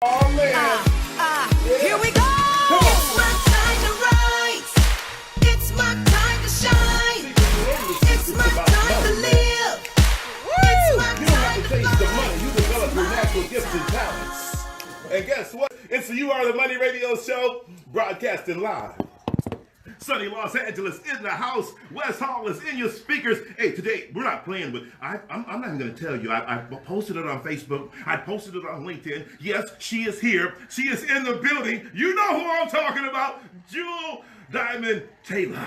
Oh man. Yeah. Here we go. It's my time to rise. It's my time to shine. It's my time to live. It's my You don't have time to to chase the fight. money. You develop your natural gifts and talents. And guess what? It's the You Are the Money radio show, broadcasting live. Sunny Los Angeles in the house. Wes Hall is in your speakers. Hey, today we're not playing with. I'm not even going to tell you. I posted it on Facebook. I posted it on LinkedIn. Yes, she is here. She is in the building. You know who I'm talking about. Jewel Diamond Taylor.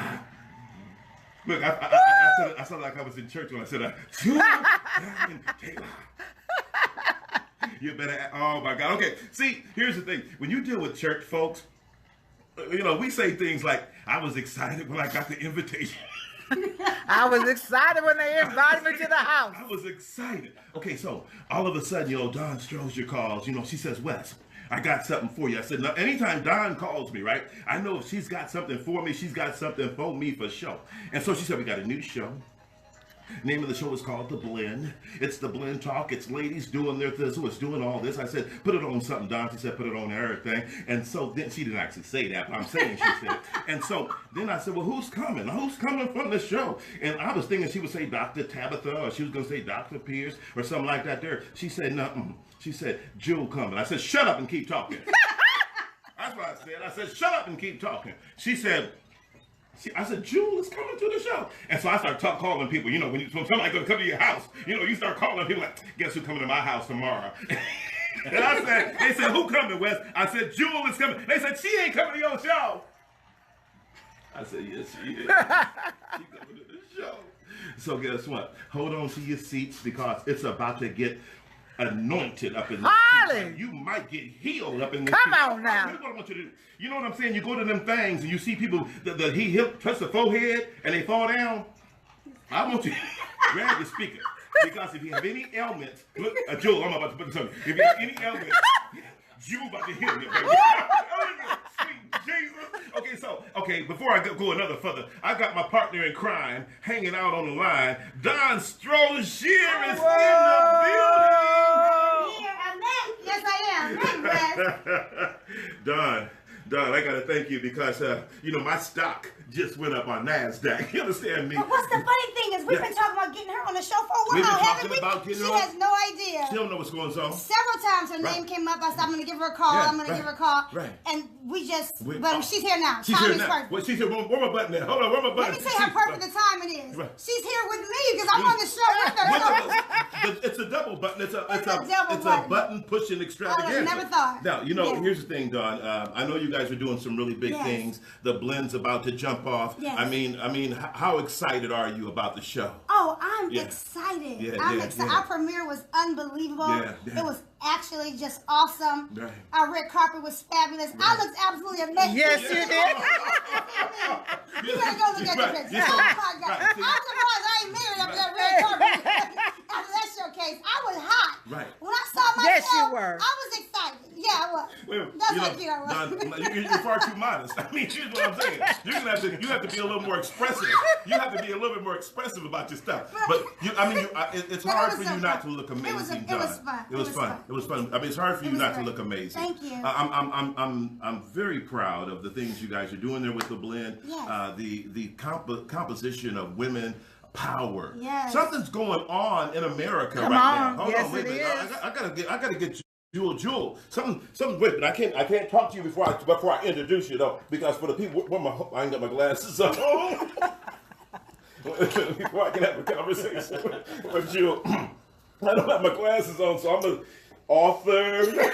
Look, I said it like I was in church when I said Jewel Diamond Taylor. You better. Oh my God. Okay. See, here's the thing. When you deal with church folks, you know, we say things like, I was excited when I got the invitation. I was excited when they invited me to the house. I was excited. Okay, so all of a sudden, Dawn Strozier calls. She says, Wes, I got something for you. I said, now, anytime Dawn calls me, right, I know if she's got something for me, she's got something for me for sure. And so she said, we got a new show. Name of the show is called The Blend. It's The Blend Talk. It's ladies doing their thing. So it's doing all this. I said, put it on something, Don. She said, put it on everything. And so then she didn't actually say that, but I'm saying she said it. And so then I said, well, who's coming? Who's coming from the show? And I was thinking she would say Dr. Tabitha, or she was going to say Dr. Pierce or something like that there. She said, nothing. She said, Jewel coming. I said, shut up and keep talking. That's what I said. I said, shut up and keep talking. She said, I said, Jewel is coming to the show. And so I started calling people. When somebody's going to come to your house, you start calling people like, guess who's coming to my house tomorrow? And they said, who coming, Wes? I said, Jewel is coming. They said, she ain't coming to your show. I said, yes, she is. She coming to the show. So guess what? Hold on to your seats because it's about to get anointed up in the Holly. You might get healed up in the Come on now. Here's what I want you to do. You know what I'm saying? You go to them things and you see people that he hit touch the forehead and they fall down. I want you to grab the speaker because if you have any ailments, look, Joel, I'm about to put something. If you have any ailments, you about to heal you, baby. Sweet Jesus. Okay, before I go another further, I got my partner in crime hanging out on the line. Don Strozier is in the building. Yeah, I'm back. Yes, I am. Wes. Don, I gotta thank you because my stock just went up on NASDAQ. You understand me? But what's the funny thing is we've been talking about getting her on the show for a while, We've been haven't talking we? about getting She her on. has no idea. She don't know what's going on. Several times her name came up. I said, I'm going to give her a call. Yeah, I'm going to give her a call. right. And but she's here now. She's here Timing's now. perfect. Well, she's here. Where my button at? Hold on, where my button? Let me tell you how perfect the timing is. Right. She's here with me because I'm on the show with her. It's a double button. It's double a button pushing extravaganza. I never thought. Now, Yeah. here's the thing, Don. I know you guys are doing some really big Yes. things. The blend's about to jump off. Yes. I mean, how excited are you about the show? Oh, I'm Yeah. excited. Yeah, I'm yeah, excited. yeah. Our premiere was unbelievable. Yeah. It was actually just awesome. Right. Our red carpet was fabulous. I looked absolutely amazing. Yes, you did. You gotta go look at the pictures. Yes. Oh my God. Right. I'm surprised I ain't married after that red carpet. After that showcase, I was hot. Right. When I saw myself, Yes, you were. I was excited. Yeah, I was. Well, That's how cute I was. Don, you're far too modest. I mean, here's what I'm saying. You have to be a little more expressive. You have to be a little bit more expressive about your stuff. But it's But it hard was for so you not to fun. look It amazing, was Don. fun. It was fun. It was fun. I mean, it's hard for you not to great. look amazing. Thank you. I'm very proud of the things you guys are doing there with the blend. Yes. The composition of women power. Yes. Something's going on in America Come right on. now. Hold Yes, on, wait a it minute. is. I gotta get Jewel. Something. Wait, but I can't talk to you before I introduce you though, because for the people, I ain't got my glasses on. Before I can have a conversation with Jewel, I don't have my glasses on, so I'm an author.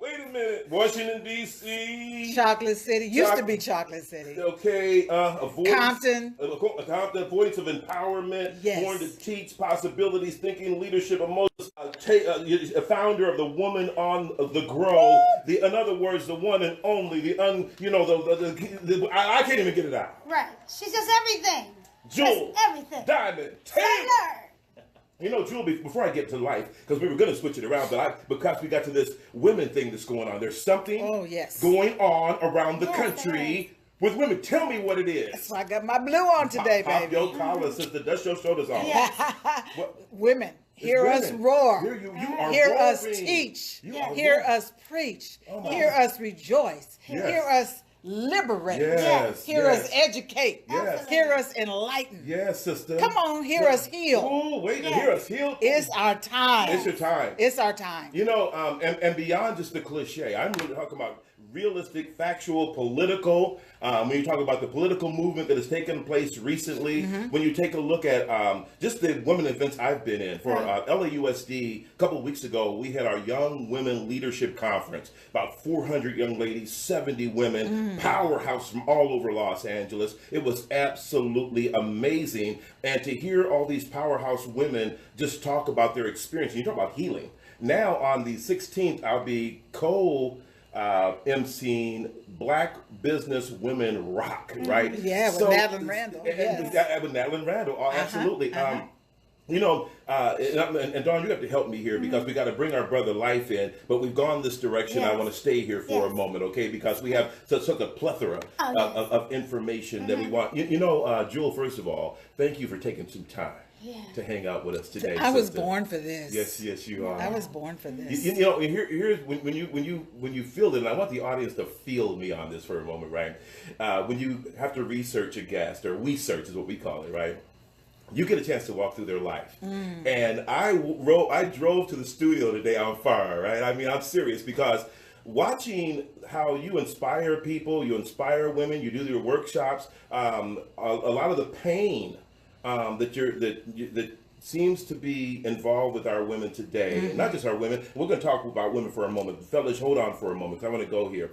Wait a minute, Washington D.C. Chocolate City. Used to be Chocolate City. Okay, a voice. Compton. A voice of empowerment. Yes. Born to teach possibilities, thinking, leadership, emotions. A founder of the Woman on the Grow. In other words, the one and only. I can't even get it out. Right. She's just everything. Jewel. Just everything. Diamond. Taylor. Jewel, before I get to life, because we were going to switch it around, because we got to this women thing that's going on, there's something going on around the country with women. Tell me what it is. So I got my blue on today, Pop baby. your collar, sister. That's your shoulders off. Yes. Women. Hear us roar. Hear us teach. Yes. Hear us preach. Hear us rejoice. Yes. Hear us liberate. Yes. Hear us educate. Yes. Hear us enlighten. Yes, sister. Come on, hear us heal. Oh, wait, hear us heal. It's our time. It's your time. It's our time. You know, and beyond just the cliche, I'm really talking about realistic, factual, political. When you talk about the political movement that has taken place recently, when you take a look at just the women events I've been in, for LAUSD, a couple of weeks ago, we had our Young Women Leadership Conference. About 400 young ladies, 70 women, powerhouse from all over Los Angeles. It was absolutely amazing. And to hear all these powerhouse women just talk about their experience, you talk about healing. Now on the 16th, I'll be emceeing Black Business Women Rock, right? Yeah, with Madeline Randall. With Madeline Randall, absolutely. You know, and Dawn, you have to help me here because we got to bring our brother Life in, but we've gone this direction. I want to stay here for a moment, okay? Because we have such a plethora of information that we want. You know, Jewel, first of all, thank you for taking some time to hang out with us today. I was born for this. Yes, you are. I was born for this. You know, here's when you feel it, and I want the audience to feel me on this for a moment, right? When you have to research a guest, or we search is what we call it, right? You get a chance to walk through their life. And I drove to the studio today on fire, right? I mean, I'm serious because watching how you inspire people, you inspire women, you do your workshops, a lot of the pain that seems to be involved with our women today, and not just our women. We're going to talk about women for a moment. Fellas, hold on for a moment, because I want to go here.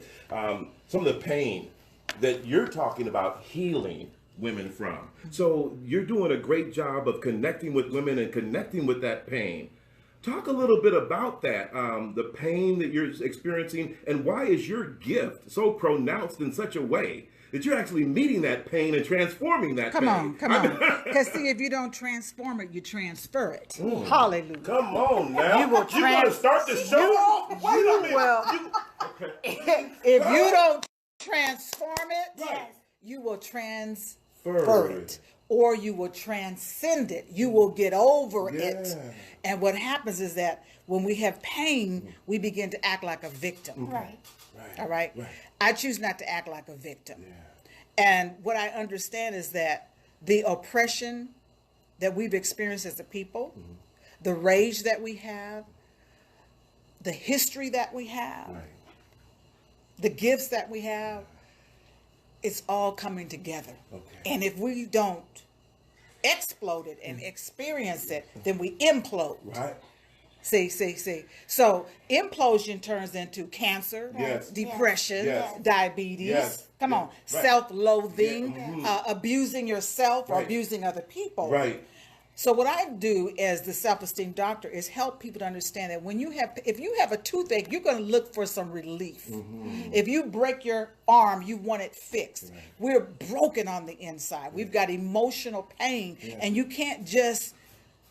Some of the pain that you're talking about healing women from. So you're doing a great job of connecting with women and connecting with that pain. Talk a little bit about that, the pain that you're experiencing, and why is your gift so pronounced in such a way that you're actually meeting that pain and transforming that pain? Come on. Because see, if you don't transform it, you transfer it. Hallelujah. Come on now. You will going to start the show off? Wait a minute. If you don't transform it, you will transfer it. Or you will transcend it. You will get over it. And what happens is that when we have pain, we begin to act like a victim. Right. All right? I choose not to act like a victim. And what I understand is that the oppression that we've experienced as a people, the rage that we have, the history that we have, the gifts that we have, it's all coming together. And if we don't explode it and experience it, then we implode. See. So implosion turns into cancer, depression, diabetes. Come on, self-loathing, abusing yourself or abusing other people. So what I do as the self-esteem doctor is help people to understand that if you have a toothache, you're going to look for some relief. If you break your arm, you want it fixed. We're broken on the inside. We've got emotional pain, and you can't just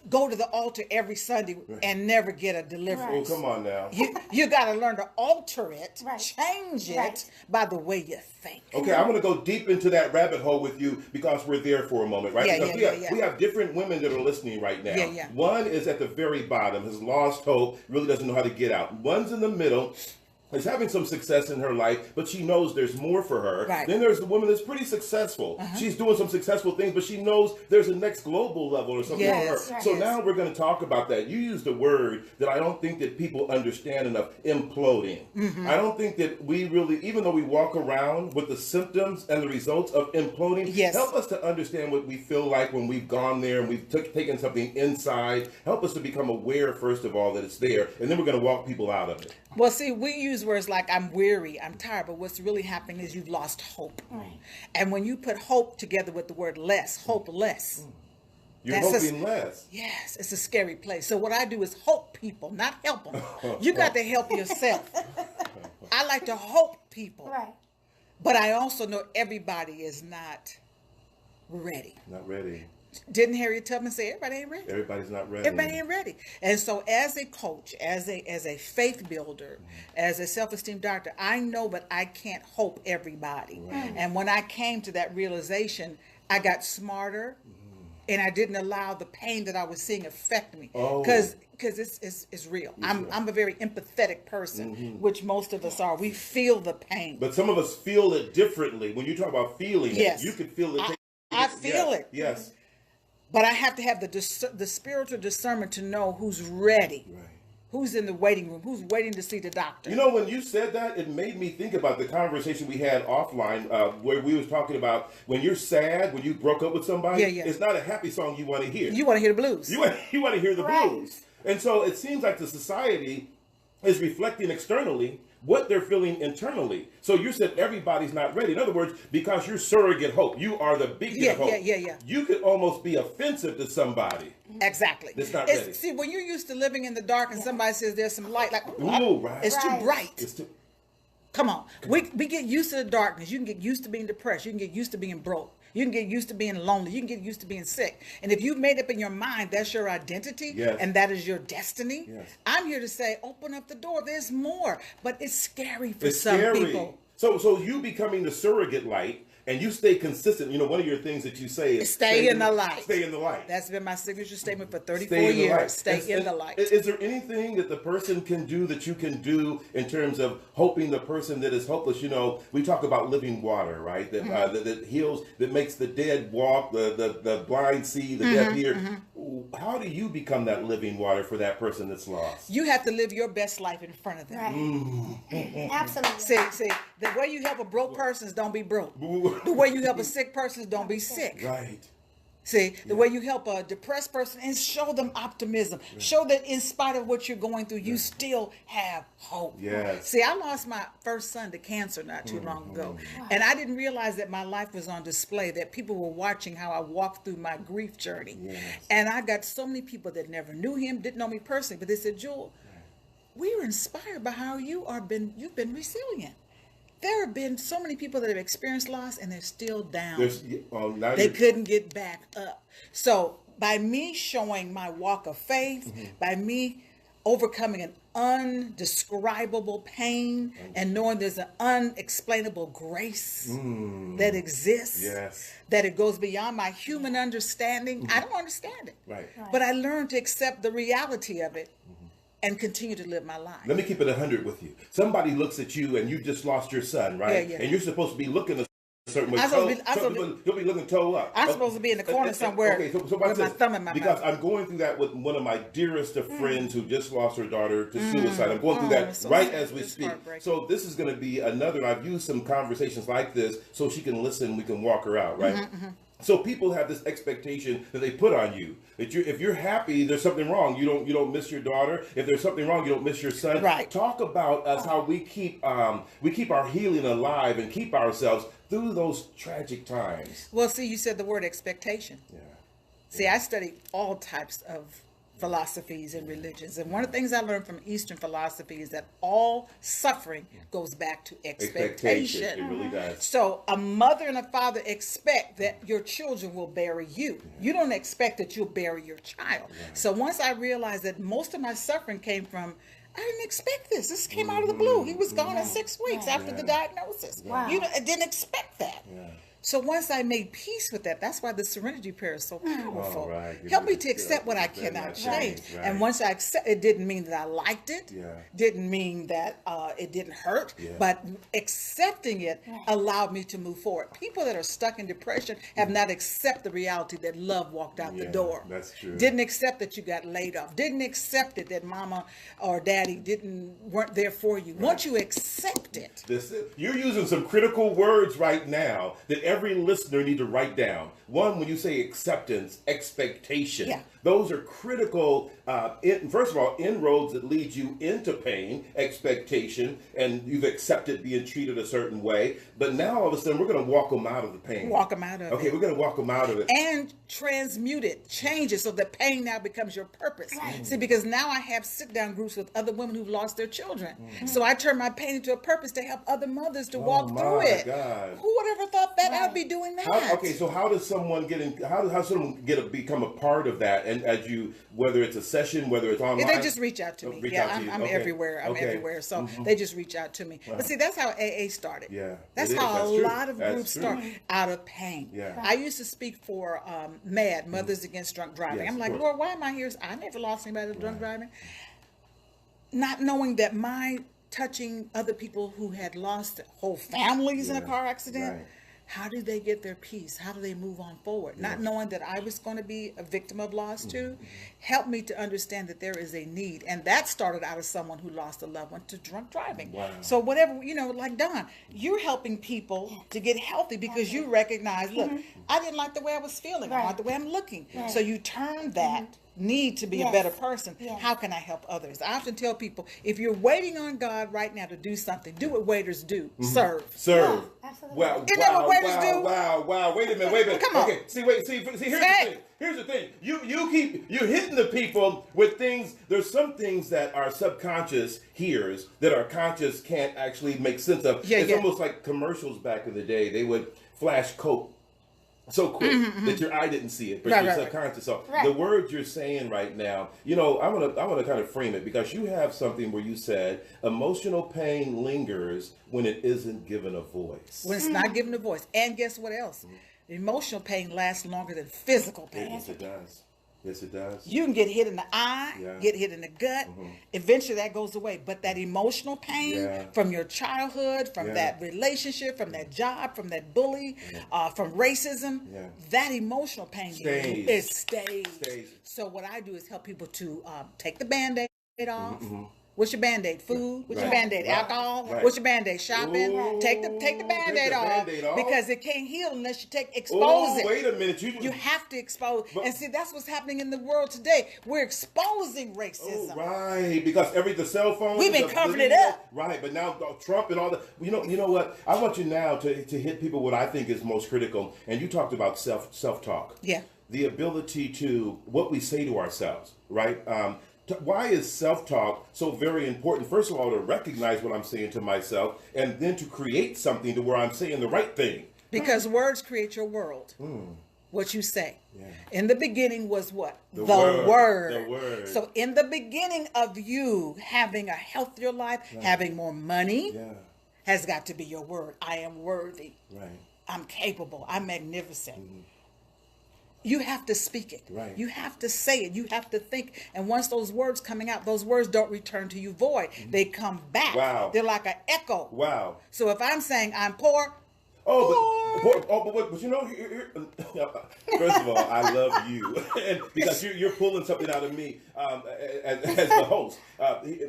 go to the altar every Sunday and never get a deliverance. Oh, come on now. You got to learn to alter it, change it by the way you think. Okay, I'm going to go deep into that rabbit hole with you because we're there for a moment, right? We have different women that are listening right now. One is at the very bottom, has lost hope, really doesn't know how to get out. One's in the middle, is having some success in her life, but she knows there's more for her. Then there's the woman that's pretty successful. She's doing some successful things, but she knows there's a next global level or something for her. So now we're going to talk about that. You used a word that I don't think that people understand enough, imploding. I don't think that we really, even though we walk around with the symptoms and the results of imploding, help us to understand what we feel like when we've gone there and we've taken something inside. Help us to become aware, first of all, that it's there, and then we're going to walk people out of it. Well, see, we use words like I'm weary, I'm tired, but what's really happening is you've lost hope. And when you put hope together with the word less, hopeless. You're hoping less. Yes, it's a scary place. So what I do is hope people, not help them. You got to help yourself. I like to hope people. But I also know everybody is not ready. Not ready. Didn't Harriet Tubman say everybody ain't ready? Everybody's not ready. Everybody ain't ready. And so as a coach, as a faith builder, as a self-esteem doctor, I know but I can't hope everybody. And when I came to that realization, I got smarter and I didn't allow the pain that I was seeing affect me. Oh. Because it's real. I'm a very empathetic person, which most of us are. We feel the pain. But some of us feel it differently. When you talk about feeling Yes. it, you could feel it. I feel Yes, it. Yes. But I have to have the spiritual discernment to know who's ready, Right. who's in the waiting room, who's waiting to see the doctor. You know, when you said that, it made me think about the conversation we had offline, where we was talking about when you're sad, when you broke up with somebody. Yeah, yeah. It's not a happy song you want to hear. You want to hear the blues. You want to hear the Right. blues. And so it seems like the society is reflecting externally what they're feeling internally. So you said everybody's not ready. In other words, because you're surrogate hope, you are the beacon Yeah, of hope. yeah. You could almost be offensive to somebody. Exactly. It's not ready. See, when you're used to living in the dark and somebody says there's some light, like, Ooh, right. it's too Right. bright. It's too, Come on. We get used to the darkness. You can get used to being depressed. You can get used to being broke. You can get used to being lonely. You can get used to being sick. And if you've made up in your mind that's your identity Yes. and that is your destiny, Yes. I'm here to say, open up the door. There's more. But it's scary for it's some scary. people. So you becoming the surrogate light, and you stay consistent. You know, one of your things that you say is Stay in the light. Stay in the light. That's been my signature statement for 34 Stay in the light. years. Stay in the light. Is there anything that the person can do that you can do in terms of hoping the person that is hopeless? You know, we talk about living water, right? That that heals, that makes the dead walk, the blind see, the deaf hear. How do you become that living water for that person that's lost? You have to live your best life in front of them. Right. Absolutely. See, the way you help a broke person is don't be broke. The way you help a sick person is don't be sick. Right. See, the way you help a depressed person is show them optimism. Show that in spite of what you're going through, you still have hope. Yes. See, I lost my first son to cancer not too long ago. And I didn't realize that my life was on display, that people were watching how I walked through my grief journey. Yes. And I got so many people that never knew him, didn't know me personally, but they said, Jewel, we were inspired by how you've been resilient. There have been so many people that have experienced loss and they're still down. Now They you're- couldn't get back up. So by me showing my walk of faith, by me overcoming an undescribable pain and knowing there's an unexplainable grace that exists, Yes. that it goes beyond my human understanding. I don't understand it. Right. But I learned to accept the reality of it and continue to live my life. Let me keep it 100 with you. Somebody looks at you and you just lost your son, right? Yeah, yeah. And you're supposed to be looking a certain way. You'll be looking toe up. I'm supposed to be in the corner somewhere with my thumb in my because mouth. I'm going through that with one of my dearest of friends who just lost her daughter to suicide. I'm going through that so right sad. as we It's speak. heartbreaking. So this is going to be another. I've used some conversations like this so she can listen. We can walk her out, right? So people have this expectation that they put on you that if you're happy, there's something wrong. You don't miss your daughter. If there's something wrong, you don't miss your son. Right. Talk about us how we keep our healing alive and keep ourselves through those tragic times. Well, see, you said the word expectation. Yeah. See, I studied all types of philosophies and religions. And one of the things I learned from Eastern philosophy is that all suffering goes back to expectation. It really does. So a mother and a father expect that your children will bury you. You don't expect that you'll bury your child. So once I realized that most of my suffering came from, I didn't expect this. This came out of the blue. He was gone in 6 weeks after the diagnosis. Wow. You know, I didn't expect that. Yeah. So once I made peace with that, that's why the Serenity Prayer is so powerful. Oh, right. Help me to accept what I cannot change. Right. And once I accept, it didn't mean that I liked it. Yeah. Didn't mean that it didn't hurt. Yeah. But accepting it allowed me to move forward. People that are stuck in depression have not accepted the reality that love walked out the Yeah, door. that's true. Didn't accept that you got laid off. Didn't accept it that mama or daddy weren't there for you. Once you accept it, You're using some critical words right now that every listener needs to write down. One, when you say acceptance, expectation, Yeah. those are critical. First of all, inroads that lead you into pain, expectation, and you've accepted being treated a certain way. But now all of a sudden, we're going to walk them out of the pain. walk them out of Okay, it. we're going to walk them out of it. And transmute it, change it so that pain now becomes your purpose. See, because now I have sit down groups with other women who've lost their children. So I turn my pain into a purpose to help other mothers to walk through my it. God. Who would ever thought that I'll be doing that. So how does someone get in? How does someone become a part of that? And as you, whether it's a session, whether it's online, they just reach out to me. I'm everywhere. I'm everywhere. So they just reach out to me. But see, that's how AA started. Yeah, that's how a lot of groups start, out of pain. Yeah. I used to speak for MAD, Mothers Against Drunk Driving. Yes, I'm like, Lord, why am I here? I never lost anybody to drunk driving. Not knowing that my touching other people who had lost whole families in a car accident. Right. How do they get their peace? How do they move on forward? Not knowing that I was going to be a victim of loss too, helped me to understand that there is a need. And that started out of someone who lost a loved one to drunk driving. Wow. So whatever, like Don, you're helping people to get healthy because you recognize, look, I didn't like the way I was feeling. I don't like the way I'm looking. So you turn that need to be a better person. How can I help others? I often tell people, if you're waiting on God right now to do something, do what waiters do. Serve. Serve. Yeah, absolutely. Wow. Isn't that what waiters do? Wow. Wait a minute. Come on. Okay. See. Here's the thing. Here's the thing. You're hitting the people with things. There's some things that our subconscious hears that our conscious can't actually make sense of. It's almost like commercials back in the day. They would flash Coke so quick that your eye didn't see it, but your subconscious saw. The words you're saying right now, I want to kind of frame it, because you have something where you said emotional pain lingers when it isn't given a voice. When it's not given a voice. And guess what else? Emotional pain lasts longer than physical pain. Yes, it does. Yes, it does. You can get hit in the eye, get hit in the gut. Eventually that goes away. But that emotional pain from your childhood, from that relationship, from that job, from that bully, from racism, that emotional pain stays. So what I do is help people to take the Band-Aid off. What's your Band-Aid? Food? What's your Band-Aid? Alcohol? What's your Band-Aid? Shopping? Take the Band-Aid off, because it can't heal unless you expose it. Wait a minute. You have to expose. And see, that's what's happening in the world today. We're exposing racism. Right, because the cell phone. We've been covering it up. Right, but now Trump and all that. You know what? I want you now to hit people what I think is most critical. And you talked about self-talk. Yeah. The ability to what we say to ourselves, right? Why is self-talk so very important? First of all, to recognize what I'm saying to myself, and then to create something to where I'm saying the right thing. Because words create your world. What you say. Yeah. In the beginning was what? The word. The word. So in the beginning of you having a healthier life, having more money, has got to be your word. I am worthy. Right. I'm capable. I'm magnificent. You have to speak it. Right. You have to say it. You have to think. And once those words coming out, those words don't return to you void. They come back. Wow. They're like an echo. Wow. So if I'm saying I'm poor, but first of all, I love you, and because you're pulling something out of me as the host.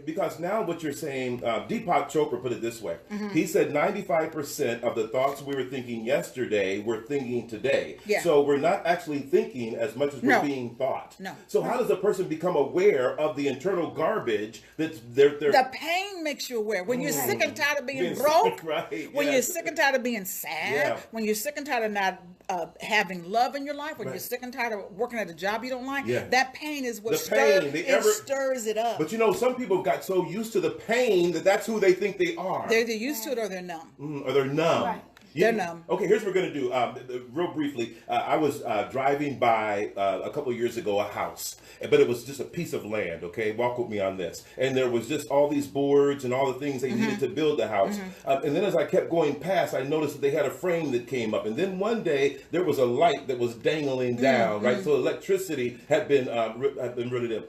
Because now what you're saying, Deepak Chopra put it this way. He said 95% of the thoughts we were thinking yesterday, we're thinking today. Yeah. So we're not actually thinking as much as we're being thought. No. So how does a person become aware of the internal garbage that's there? The pain makes you aware. When you're sick and tired of being broke, when you're sick and tired of being sad, when you're sick and tired of not having love in your life, when you're sick and tired of working at a job you don't like, that pain is what stirs it up. But some people got so used to the pain that's who they think they are. They're either used to it or they're numb. Or they're numb. Right. They're numb. Okay, here's what we're going to do. Real briefly, I was driving by a couple of years ago a house, but it was just a piece of land, okay? Walk with me on this. And there was just all these boards and all the things they needed to build the house. And then as I kept going past, I noticed that they had a frame that came up. And then one day, there was a light that was dangling down, right? So electricity had been rid of.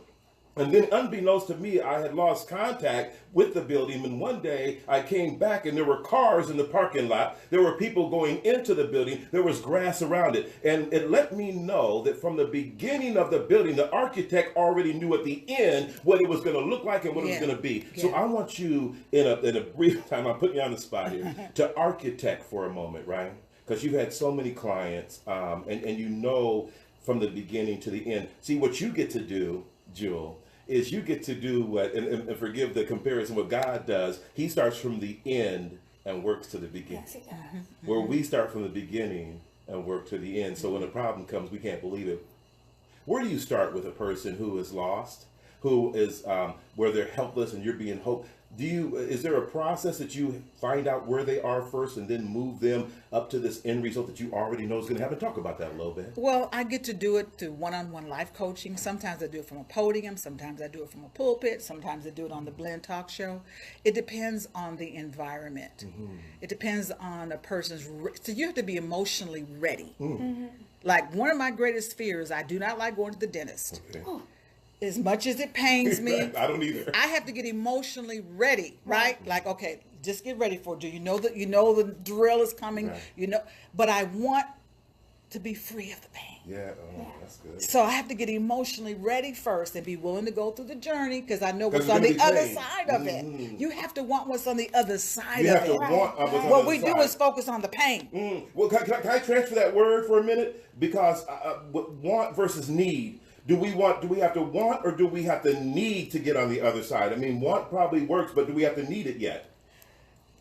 And then unbeknownst to me, I had lost contact with the building. And one day I came back and there were cars in the parking lot. There were people going into the building. There was grass around it. And it let me know that from the beginning of the building, the architect already knew at the end what it was going to look like and what it was going to be. So I want you in a brief time, I'm putting you on the spot here, to architect for a moment, right? Because you've had so many clients and you know from the beginning to the end. See, what you get to do, Jewel, is you get to do what, and forgive the comparison, what God does. He starts from the end and works to the beginning. Yes, he does. Where we start from the beginning and work to the end. So when a problem comes, we can't believe it. Where do you start with a person who is lost, who is where they're helpless and you're being hope? Is there a process that you find out where they are first and then move them up to this end result that you already know is going to happen? Talk about that a little bit. Well, I get to do it through one-on-one life coaching. Sometimes I do it from a podium. Sometimes I do it from a pulpit. Sometimes I do it on the Blend Talk Show. It depends on the environment. It depends on a person's. So you have to be emotionally ready. Like one of my greatest fears, I do not like going to the dentist. Okay. As much as it pains me, I don't either. I have to get emotionally ready, right? Like, okay, just get ready for it. Do you know that the drill is coming? Right. You know, but I want to be free of the pain. Yeah, that's good. So I have to get emotionally ready first and be willing to go through the journey because I know what's it's on gonna the be other pain. side of it. You have to want what's on the other side You of have to it. want what's on the What other we do side. is focus on the pain. Well, can I transfer that word for a minute? Because want versus need. Do we have to want, or do we have to need to get on the other side? I mean, want probably works, but do we have to need it yet?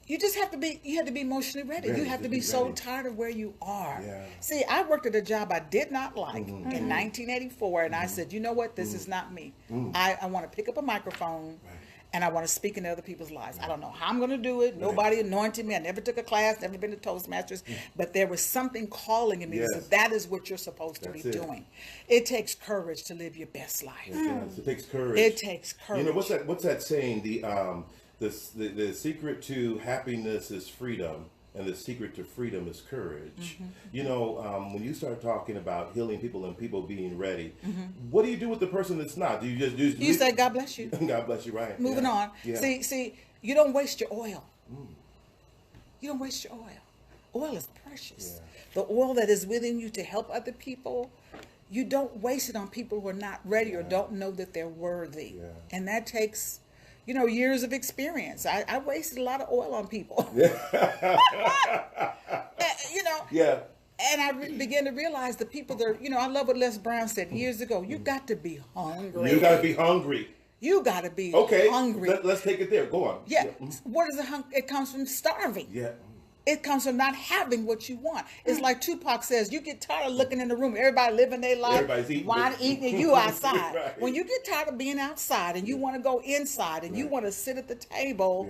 You have to be emotionally ready. Ready, You have to just be be so ready. tired of where you are. Yeah. See, I worked at a job I did not like in 1984, and I said, you know what, this is not me. I want to pick up a microphone, and I want to speak into other people's lives. I don't know how I'm going to do it. Nobody anointed me. I never took a class, never been to Toastmasters, but there was something calling in me. Yes. So that is what you're supposed to That's be it. doing. It takes courage to live your best life. It takes courage. It takes courage. You know what's that saying? The secret to happiness is freedom, and the secret to freedom is courage. You know, when you start talking about healing people and people being ready, what do you do with the person that's not? Do you just You say, God bless you. God bless you, right? Moving Yeah. on. Yeah. See, you don't waste your oil. You don't waste your oil. Oil is precious. The oil that is within you to help other people, you don't waste it on people who are not ready or don't know that they're worthy. Yeah. And that takes, years of experience. I wasted a lot of oil on people. Yeah. And I began to realize the people that, I love what Les Brown said years ago. You got to be hungry. You got to be hungry. You got to be Okay. hungry. Let's take it there. Go on. Yeah. What is the hunger? It comes from starving. Yeah. It comes from not having what you want. It's like Tupac says, you get tired of looking in the room, everybody living their life, Everybody's eating. wine eating, and you outside. Right. When you get tired of being outside and you want to go inside and you want to sit at the table,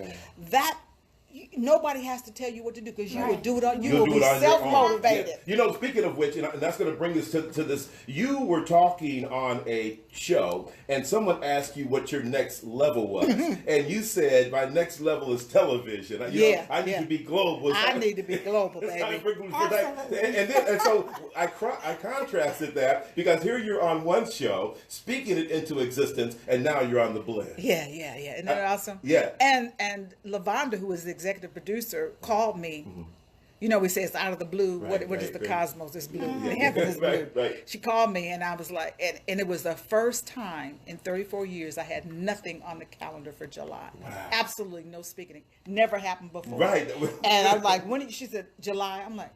nobody has to tell you what to do because you will do it on. You You'll will do be it on your own. self-motivated. Yeah. Speaking of which, and that's going to bring us to this. You were talking on a show, and someone asked you what your next level was, and you said, "My next level is television. I need to be global. I need to be global, baby. And so I contrasted that because here you're on one show speaking it into existence, and now you're on the Blend. Yeah. Isn't that awesome? Yeah. And Lavonda, who was the executive producer, called me. We say it's out of the blue. What is the cosmos? It's blue. The heaven is blue. Right. She called me, and I was like, and it was the first time in 34 years I had nothing on the calendar for July. Wow. Absolutely no speaking. Never happened before. Right. And I'm like, she said July. I'm like,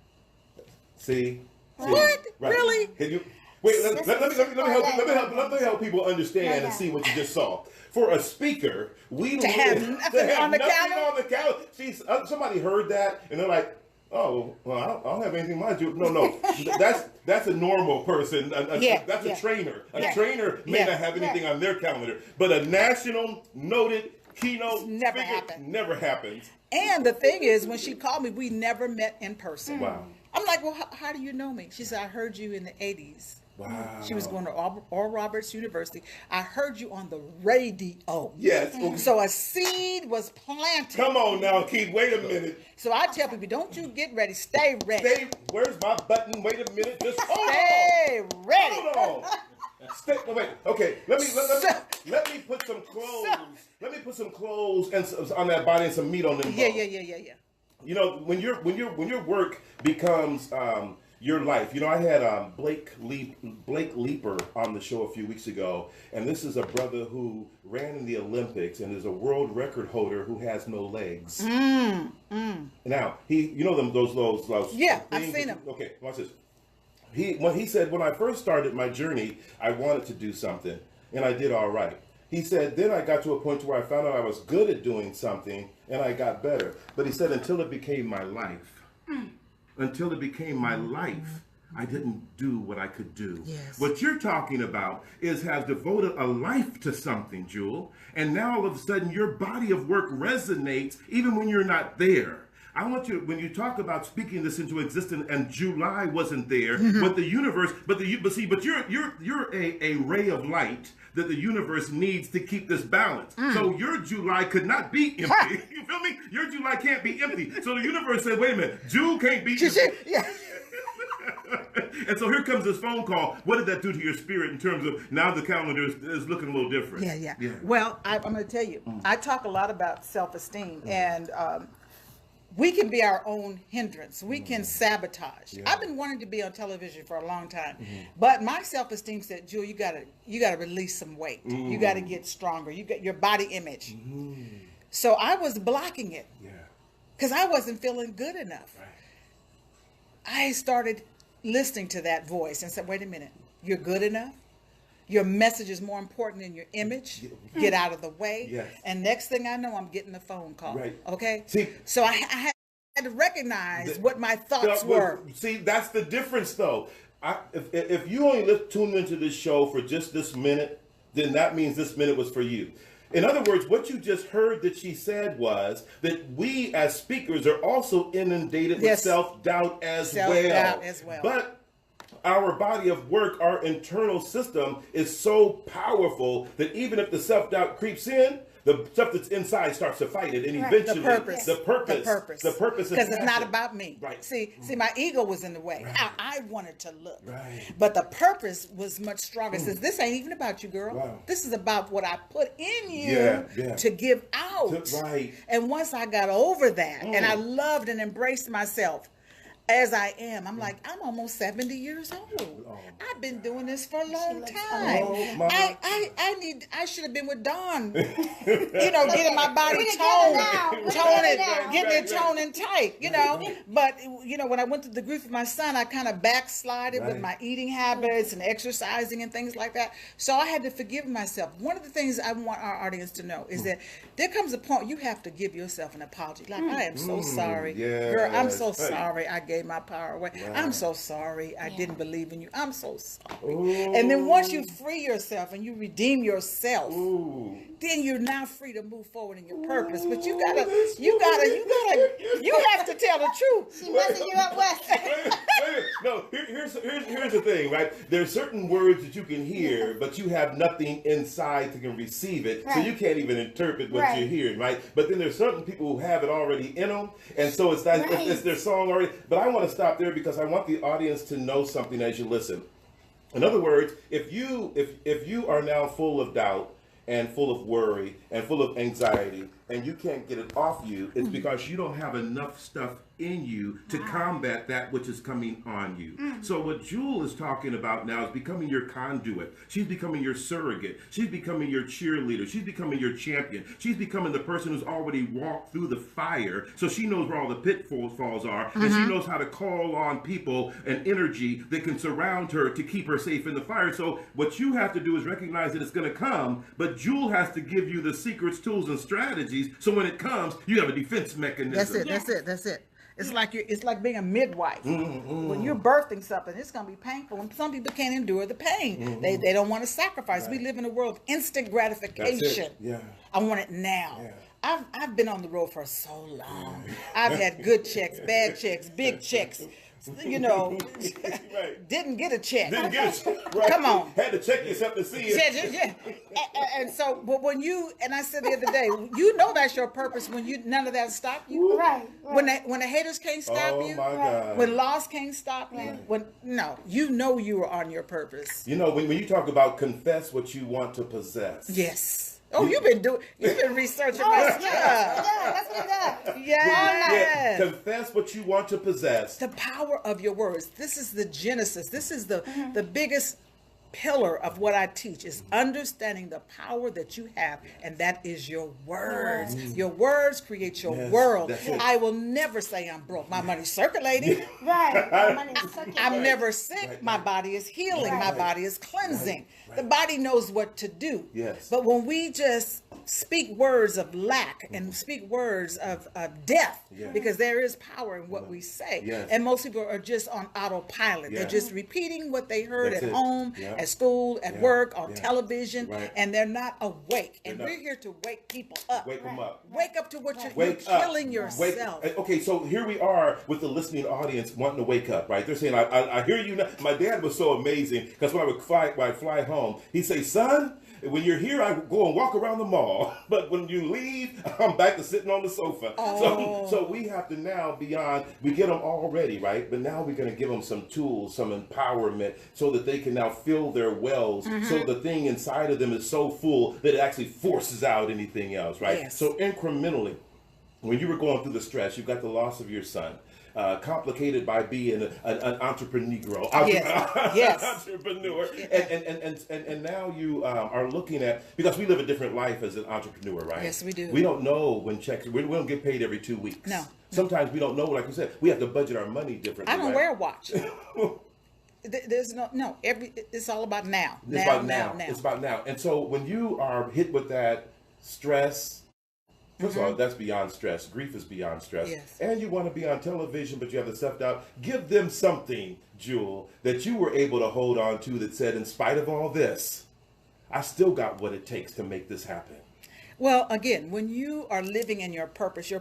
See? what? Right. Really? Can you wait? Let me help people understand and see what you just saw. For a speaker, To have nothing on the calendar? See, somebody heard that and they're like, "Oh, well, I don't have anything mind you." No, that's a normal person. That's a trainer. A trainer may not have anything on their calendar, but a national noted keynote Never speaker happened. never happens. And the thing is, when she called me, we never met in person. Wow. I'm like, well, how do you know me? She said, I heard you in the 80s. Wow. She was going to Oral Roberts University. I heard you on the radio. Yes. So a seed was planted. Come on now, Keith. Wait a minute. So I tell people, don't you get ready. Stay ready. Where's my button? Wait a minute. Just hold on. Stay ready. Hold on. Wait. Okay. Let me put some clothes. Let me put some clothes and on that body and some meat on them. Yeah. When your work becomes your life. I had Blake Leeper on the show a few weeks ago, and this is a brother who ran in the Olympics and is a world record holder who has no legs. Now those Yeah, things I've seen him. Okay, watch this. He said, when I first started my journey, I wanted to do something, and I did all right. He said, then I got to a point where I found out I was good at doing something, and I got better. But he said, until it became my life. Until it became my life, I didn't do what I could do. Yes. What you're talking about has devoted a life to something, Jewel, and now all of a sudden your body of work resonates even when you're not there. I want you, when you talk about speaking this into existence, and July wasn't there, but the universe, but you're a ray of light that the universe needs to keep this balance. So your July could not be empty. You feel me? Your July can't be empty. So the universe said, wait a minute, Jewel can't be empty. Yeah. And so here comes this phone call. What did that do to your spirit in terms of now the calendar is looking a little different? Yeah. Well, I'm going to tell you, I talk a lot about self-esteem, and we can be our own hindrance. We can sabotage. I've been wanting to be on television for a long time, but my self-esteem said, Jewel, you gotta release some weight. You gotta get stronger. You got your body image. So I was blocking it because I wasn't feeling good enough. I started listening to that voice and said, wait a minute, you're good enough? Your message is more important than your image. Get out of the way. Yes. And next thing I know, I'm getting a phone call. Right. Okay? See, so I had to recognize what my thoughts were. See, that's the difference, though. If you only tuned into this show for just this minute, then that means this minute was for you. In other words, what you just heard that she said was that we as speakers are also inundated with self-doubt as well. But our body of work, our internal system is so powerful that even if the self-doubt creeps in, the stuff that's inside starts to fight it, and eventually the purpose is because it's not about me. Right. See, my ego was in the way. Right. I wanted to look, right. But the purpose was much stronger. It says, this ain't even about you, girl. Wow. This is about what I put in you to give out. Right. And once I got over that, and I loved and embraced myself as I am, I'm like, I'm almost 70 years old. I've been doing this for a long time. I should have been with Dawn, getting my body getting it toned and tight, But, when I went to the grief of my son, I kind of backslided with my eating habits and exercising and things like that. So I had to forgive myself. One of the things I want our audience to know is that there comes a point you have to give yourself an apology. Like, I am so sorry. Girl, I'm so sorry I gave my power away. Wow. I'm so sorry I didn't believe in you. I'm so sorry. Ooh. And then once you free yourself and you redeem yourself, then you're now free to move forward in your purpose. But you have to tell the truth. She messing you up, Wes. No, here's the thing, right? There's certain words that you can hear, but you have nothing inside that can receive it, so you can't even interpret what you're hearing, right? But then there's certain people who have it already in them, and so it's their song already. But I want to stop there because I want the audience to know something as you listen. In other words, if you are now full of doubt and full of worry and full of anxiety and you can't get it off you, it's because you don't have enough stuff in you to combat that which is coming on you. So what Jewel is talking about now is becoming your conduit. She's becoming your surrogate. She's becoming your cheerleader. She's becoming your champion. She's becoming the person who's already walked through the fire, so she knows where all the pitfalls are, and she knows how to call on people and energy that can surround her to keep her safe in the fire. So what you have to do is recognize that it's going to come, but Jewel has to give you the secrets, tools, and strategies, so when it comes, you have a defense mechanism. That's it. It's like being a midwife. When you're birthing something, it's going to be painful. And some people can't endure the pain. They don't want to sacrifice. We live in a world of instant gratification. I want it now. I've been on the road for so long. I've had good checks, bad checks, big checks. Didn't get a check. Come on. Had to check yourself to see it. And so, but and I said the other day, that's your purpose when none of that stopped you. Right. When the haters can't stop you. My God. When loss can't stop you. You are on your purpose. When you talk about confess what you want to possess. Yes. Oh, you've been researching my stuff. That's what it does. Yes. Confess what you want to possess. The power of your words. This is the genesis. This is the biggest pillar of what I teach is understanding the power that you have, and that is your words. Your words create your world. that's it. I will never say I'm broke. My money's circulating. Right. My money is circulating. I'm never sick. My body is healing. My body is cleansing. The body knows what to do. Yes. But when we just speak words of lack and speak words of death, because there is power in what we say. Yes. And most people are just on autopilot. Yeah. They're just repeating what they heard That's at it. home, Yeah. at school, at work, on Yeah. television, Right. and they're not awake. And They're not. we're here to wake people up. Wake them up. Wake up to what you're Wake up. killing yourself. Okay, so here we are with the listening audience wanting to wake up, right? They're saying, I hear you now. My dad was so amazing because when I would fly home, he'd say, son, when you're here, I go and walk around the mall. But when you leave, I'm back to sitting on the sofa. So we have to now beyond, we get them all ready, right? But now we're going to give them some tools, some empowerment so that they can now fill their wells. So the thing inside of them is so full that it actually forces out anything else, right? Yes. So incrementally, when you were going through the stress, you've got the loss of your son. Complicated by being an entrepreneur. Yes. Entrepreneur. And now you are looking at, because we live a different life as an entrepreneur, right? Yes, we do. We don't know when checks, we don't get paid every 2 weeks. No. Sometimes we don't know, like you said, we have to budget our money differently. I don't right? wear a watch. There's no, it's all about now. It's about now. It's about now. And so when you are hit with that stress, first of all, that's beyond stress. Grief is beyond stress. Yes. And you want to be on television, but you have the self-doubt. Give them something, Jewel, that you were able to hold on to that said, in spite of all this, I still got what it takes to make this happen. Well, again, when you are living in your purpose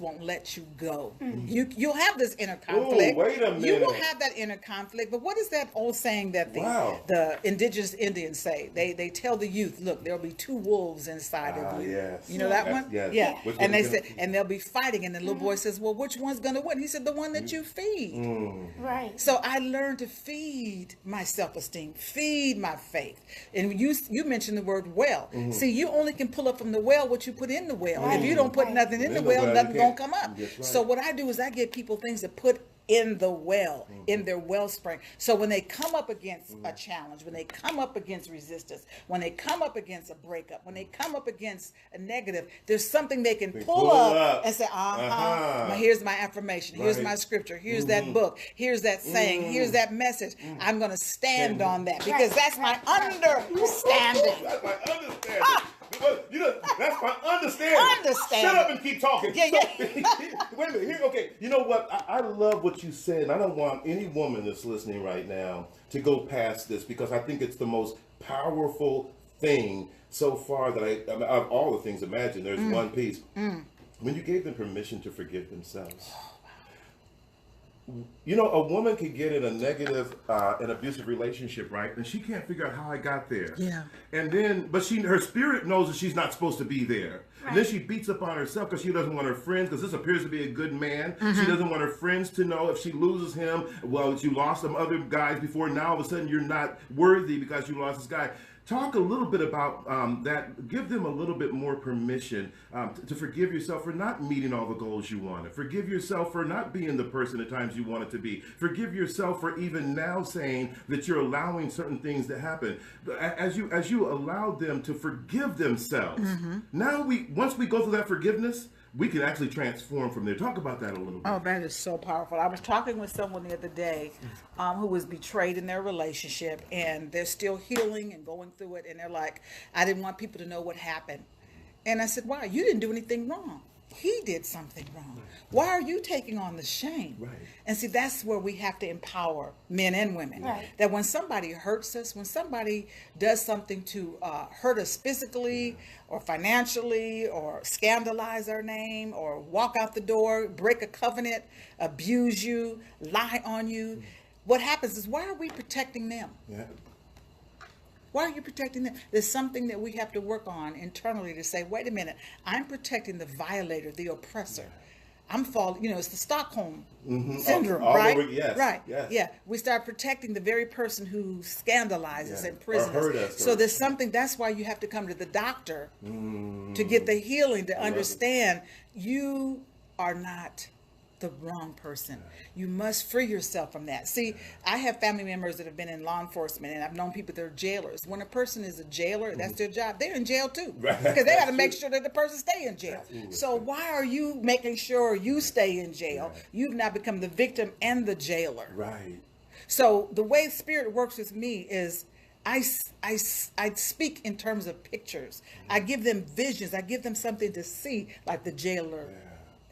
won't let you go. You'll have this inner conflict. Ooh, wait a minute. You will have that inner conflict. But what is that old saying that the indigenous Indians say? They tell the youth, look, there'll be two wolves inside of you. Yes. You know that one? Yes. Yeah. Which And one they is said, gonna- and they'll be fighting. And the little boy says, well, which one's going to win? He said, the one that you feed. Right. So I learned to feed my self-esteem, feed my faith. And you mentioned the word well. See, you only can pull up from the well what you put in the well. If you don't put nothing in the well, nothing gonna come up. That's right. So what I do is I give people things to put in the well, in their wellspring. So when they come up against a challenge, when they come up against resistance, when they come up against a breakup, when they come up against a negative, there's something they can pull up and say, Now here's my affirmation, here's my scripture, here's that book, here's that saying, here's that message. I'm going to stand on that because that's my understanding. That's my understanding. You know, that's my understanding. Understanding. Shut up and keep talking. Yeah. Wait a minute. Here, okay. You know what? I love what you said, and I don't want any woman that's listening right now to go past this because I think it's the most powerful thing so far that I mean, of all the things imagined, there's one piece. When you gave them permission to forgive themselves. You know, a woman can get in a negative, an abusive relationship, right? And she can't figure out how I got there. Yeah. And then, but her spirit knows that she's not supposed to be there. Right. And then she beats up on herself because she doesn't want her friends, because this appears to be a good man. She doesn't want her friends to know if she loses him, well, you lost some other guys before, now all of a sudden you're not worthy because you lost this guy. Talk a little bit about that. Give them a little bit more permission to forgive yourself for not meeting all the goals you wanted. Forgive yourself for not being the person at times you wanted to be. Forgive yourself for even now saying that you're allowing certain things to happen. As you allowed them to forgive themselves, now once we go through that forgiveness, we can actually transform from there. Talk about that a little bit. Oh, that is so powerful. I was talking with someone the other day who was betrayed in their relationship, and they're still healing and going through it. And they're like, I didn't want people to know what happened. And I said, why? You didn't do anything wrong. He did something wrong. Why are you taking on the shame? Right. And see, that's where we have to empower men and women. Right. That when somebody hurts us, when somebody does something to hurt us physically or financially or scandalize our name or walk out the door, break a covenant, abuse you, lie on you, what happens is, why are we protecting them? Yeah. Why are you protecting them? There's something that we have to work on internally to say, wait a minute, I'm protecting the violator, the oppressor. I'm falling, it's the Stockholm syndrome, all right? over, yes, right. yes. Yeah. We start protecting the very person who scandalizes and prisons. Or hurt us, So or- there's something, that's why you have to come to the doctor to get the healing, to understand you are not the wrong person. You must free yourself from that. See, I have family members that have been in law enforcement, and I've known people that are jailers. When a person is a jailer, that's their job. They're in jail too, Right. because they got to make sure that the person stay in jail. So why are you making sure you stay in jail? You've now become the victim and the jailer. Right. So the way Spirit works with me is I speak in terms of pictures. I give them visions. I give them something to see, like the jailer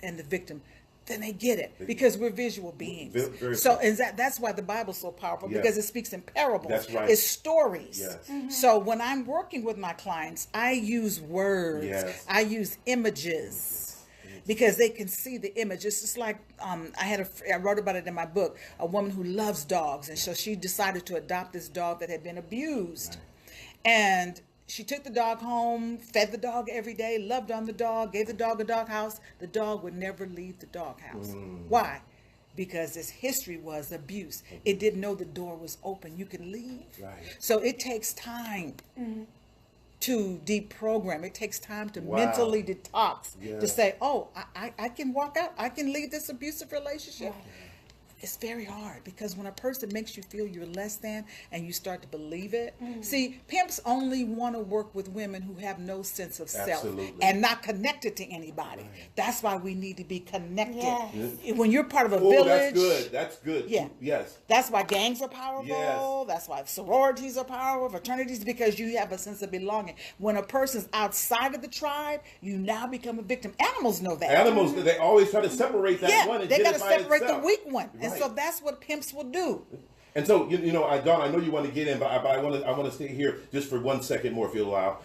and the victim. Then they get it, because we're visual beings. So and that's why the Bible's so powerful, because it speaks in parables. That's right. It's stories. Yes. So when I'm working with my clients, I use words. Yes. I use images, because they can see the image. It's just like I wrote about it in my book, a woman who loves dogs, and so she decided to adopt this dog that had been abused. And she took the dog home, fed the dog every day, loved on the dog, gave the dog a dog house. The dog would never leave the dog house. Why? Because its history was abuse. It didn't know the door was open. You can leave. Right. So it takes time to deprogram. It takes time to mentally detox, to say, oh, I can walk out. I can leave this abusive relationship. It's very hard, because when a person makes you feel you're less than and you start to believe it. See, pimps only want to work with women who have no sense of self and not connected to anybody. That's why we need to be connected. When you're part of a village. That's good. That's good. Yeah. Yes. That's why gangs are powerful. Yes. That's why sororities are powerful, fraternities, because you have a sense of belonging. When a person's outside of the tribe, you now become a victim. Animals know that. Animals, they always try to separate that one and they get got it to by separate itself. the weak one. And Right. so that's what pimps will do. And so, Dawn, I know you want to get in, but I want to stay here just for 1 second more, if you'll allow.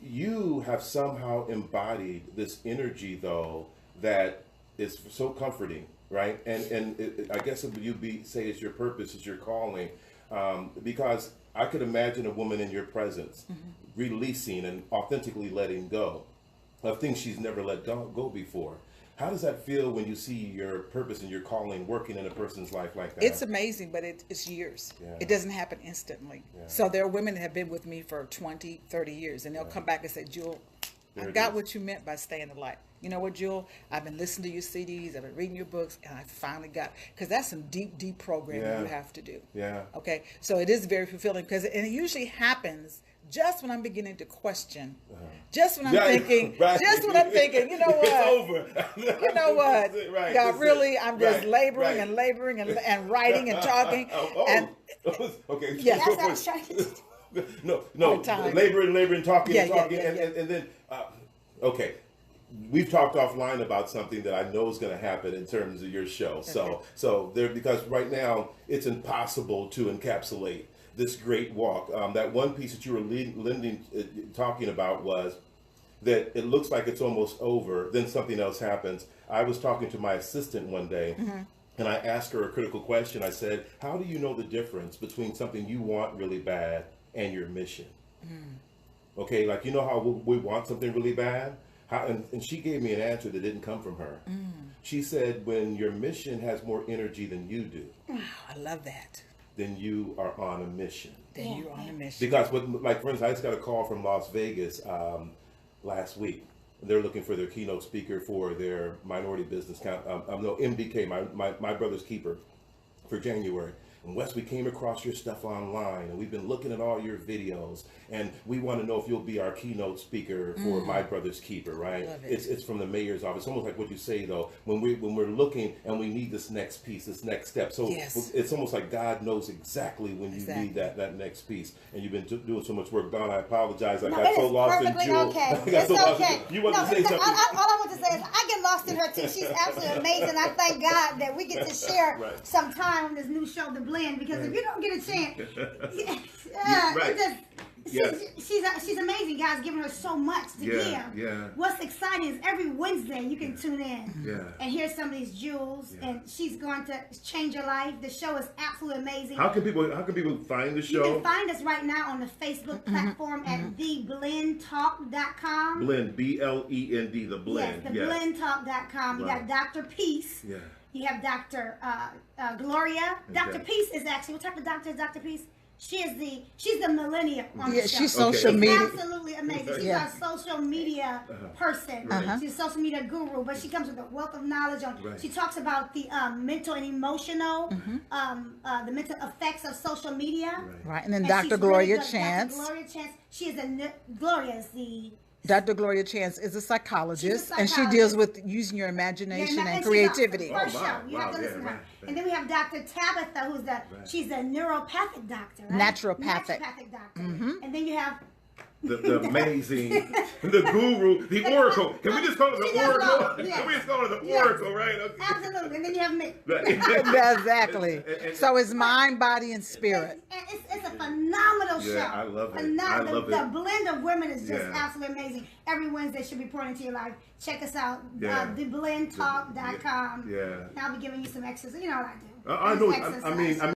You have somehow embodied this energy, though, that is so comforting, right? And I guess it would say it's your purpose, it's your calling, because I could imagine a woman in your presence releasing and authentically letting go of things she's never let go before. How does that feel when you see your purpose and your calling working in a person's life like that? It's amazing, but it's years. It doesn't happen instantly. So there are women that have been with me for 20, 30 years, and they'll come back and say, Jewel, I got what you meant by staying in the light. You know what, Jewel? I've been listening to your CDs, I've been reading your books, and I finally got, because that's some deep programming you have to do. Yeah. Okay? So it is very fulfilling, and it usually happens just when I'm beginning to question, just when I'm thinking, you know what? It's over. You know what? Right. God, really, I'm just Right. laboring and laboring and writing and talking. And okay. Yeah. That's what I was trying to do. No, Hard time. laboring, talking, Yeah, and then, okay. We've talked offline about something that I know is going to happen in terms of your show. So there, because right now it's impossible to encapsulate this great walk. That one piece that you were talking about was that it looks like it's almost over, then something else happens. I was talking to my assistant one day, and I asked her a critical question. I said, how do you know the difference between something you want really bad and your mission? Okay, like, you know how we want something really bad? And she gave me an answer that didn't come from her. She said, when your mission has more energy than you do, I love that. then you are on a mission. Then you're on a mission. Because, like, for instance, I just got a call from Las Vegas last week. They're looking for their keynote speaker for their minority business, MBK, my brother's keeper, for January. And Wes, we came across your stuff online, and we've been looking at all your videos, and we want to know if you'll be our keynote speaker for My Brother's Keeper, right? Love it. It's from the mayor's office. Almost like what you say, though, when we're looking and we need this next piece, this next step. So it's almost like God knows exactly when you need that next piece. And you've been doing so much work. Dawn, I apologize. I got so lost in Jewel. Okay. It's okay. You want to say something? All I want to say is I get lost in her too. She's absolutely amazing. I thank God that we get to share some time on this new show, The Blend, because if you don't get a chance, she's amazing, guys. Giving her so much to give. What's exciting is every Wednesday you can tune in and hear some of these jewels, and she's going to change your life. The show is absolutely amazing. How can people find the show? You can find us right now on the Facebook platform at theblendtalk.com. Blend, BLEND, the Blend. Yes, theblendtalk.com. You got Dr. Peace. Yeah. You have Dr. Gloria. Okay. Dr. Peace is actually, what type of doctor is Dr. Peace? She's the millennium on the show. she's social media. Absolutely amazing. She's a social media person. She's a social media guru, but she comes with a wealth of knowledge on. She talks about the mental and emotional, the mental effects of social media. Right, and then Dr. Gloria Chance. Dr. Gloria Chance. She is Gloria is the. Dr. Gloria Chance is a psychologist, and she deals with using your imagination and creativity. First show, you have to listen to her. And then we have Dr. Tabitha, who's she's a neuropathic doctor, right? Naturopathic doctor. And then you have the amazing, the guru, the oracle. Can we just call it the oracle? Yes. Can we just call it the oracle, right? Okay. Absolutely. And then you have me. Exactly. So it's mind, body, and spirit. It's a phenomenal show. Yeah, I love it. Phenomenal. I love it. The blend of women is just absolutely amazing. Every Wednesday should be pouring into your life. Check us out. TheBlendTalk.com. Yeah. And I'll be giving you some extras. You know what I do. I know. I mean.